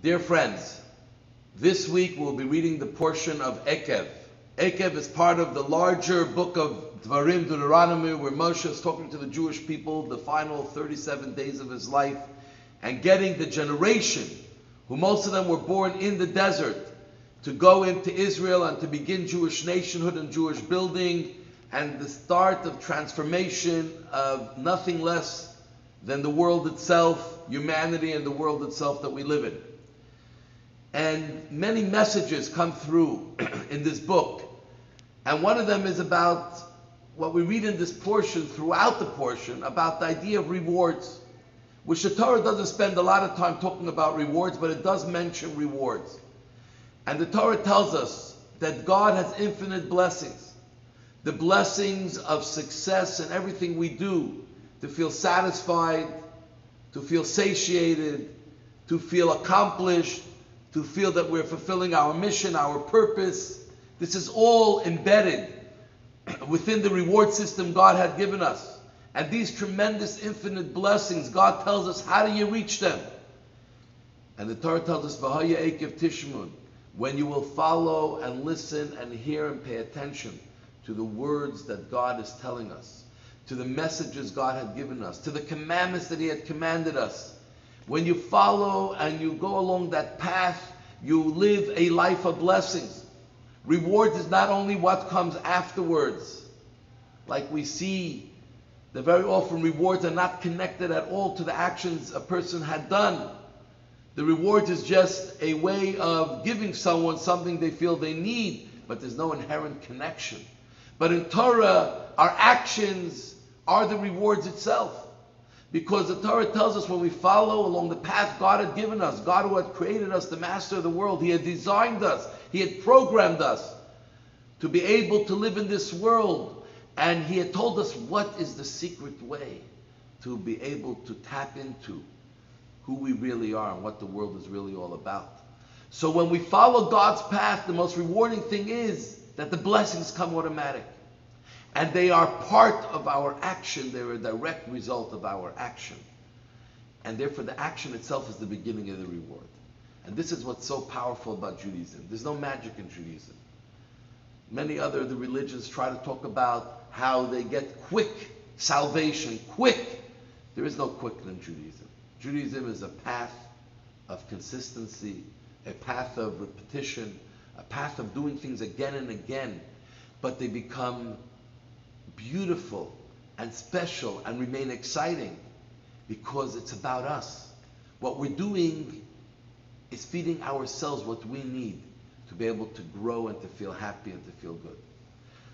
Dear friends, this week we'll be reading the portion of Ekev. Ekev is part of the larger book of Dvarim, Deuteronomy, where Moshe is talking to the Jewish people the final 37 days of his life and getting the generation, who most of them were born in the desert, to go into Israel and to begin Jewish nationhood and Jewish building and the start of transformation of nothing less than the world itself, humanity and the world itself that we live in. And many messages come through in this book. And one of them is about what we read in this portion, throughout the portion, about the idea of rewards, which the Torah doesn't spend a lot of time talking about rewards, but it does mention rewards. And the Torah tells us that God has infinite blessings. The blessings of success in everything we do, to feel satisfied, to feel satiated, to feel accomplished, to feel that we're fulfilling our mission, our purpose. This is all embedded within the reward system God had given us. And these tremendous infinite blessings, God tells us, how do you reach them? And the Torah tells us, V'haya Ekev Tishmun, when you will follow and listen and hear and pay attention to the words that God is telling us, to the messages God had given us, to the commandments that He had commanded us. When you follow and you go along that path, you live a life of blessings. Rewards is not only what comes afterwards. Like we see that very often rewards are not connected at all to the actions a person had done. The reward is just a way of giving someone something they feel they need, but there's no inherent connection. But in Torah, our actions are the rewards itself. Because the Torah tells us when we follow along the path God had given us, God who had created us, the master of the world, He had designed us, He had programmed us to be able to live in this world. And He had told us what is the secret way to be able to tap into who we really are and what the world is really all about. So when we follow God's path, the most rewarding thing is that the blessings come automatic. And they are part of our action. They're a direct result of our action. And therefore the action itself is the beginning of the reward. And this is what's so powerful about Judaism. There's no magic in Judaism. Many other the religions try to talk about how they get quick salvation, quick. There is no quick in Judaism. Judaism is a path of consistency, a path of repetition, a path of doing things again and again, but they become beautiful and special and remain exciting because it's about us. What we're doing is feeding ourselves what we need to be able to grow and to feel happy and to feel good.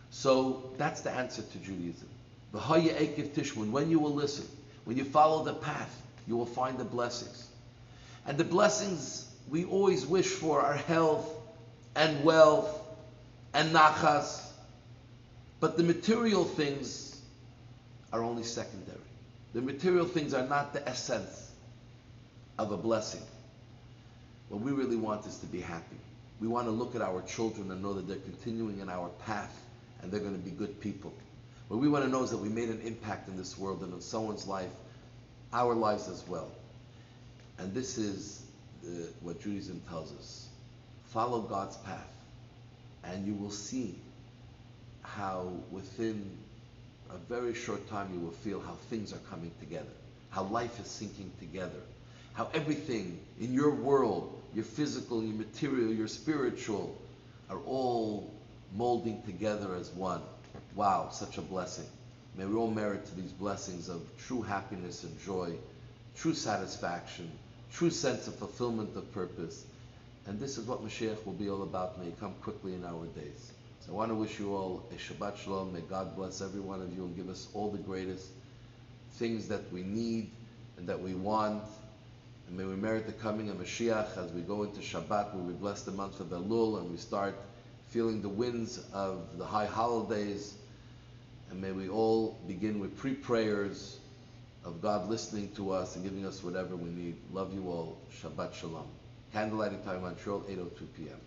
So that's the answer to Judaism. V'haya Ekev Tishmun, when you will listen, when you follow the path, you will find the blessings. And the blessings we always wish for are health and wealth and nachas. But the material things are only secondary. The material things are not the essence of a blessing. What we really want is to be happy. We want to look at our children and know that they're continuing in our path and they're going to be good people. What we want to know is that we made an impact in this world and in someone's life, our lives as well. And this is what Judaism tells us. Follow God's path and you will see how within a very short time you will feel how things are coming together, how life is sinking together, how everything in your world, your physical, your material, your spiritual, are all molding together as one. Wow, such a blessing. May we all merit to these blessings of true happiness and joy, true satisfaction, true sense of fulfillment of purpose. And this is what Mashiach will be all about. May it come quickly in our days. I want to wish you all a Shabbat Shalom. May God bless every one of you and give us all the greatest things that we need and that we want. And may we merit the coming of Mashiach as we go into Shabbat, where we bless the month of Elul and we start feeling the winds of the high holidays. And may we all begin with pre-prayers of God listening to us and giving us whatever we need. Love you all. Shabbat Shalom. Candlelighting time on Montreal, 8:02 p.m.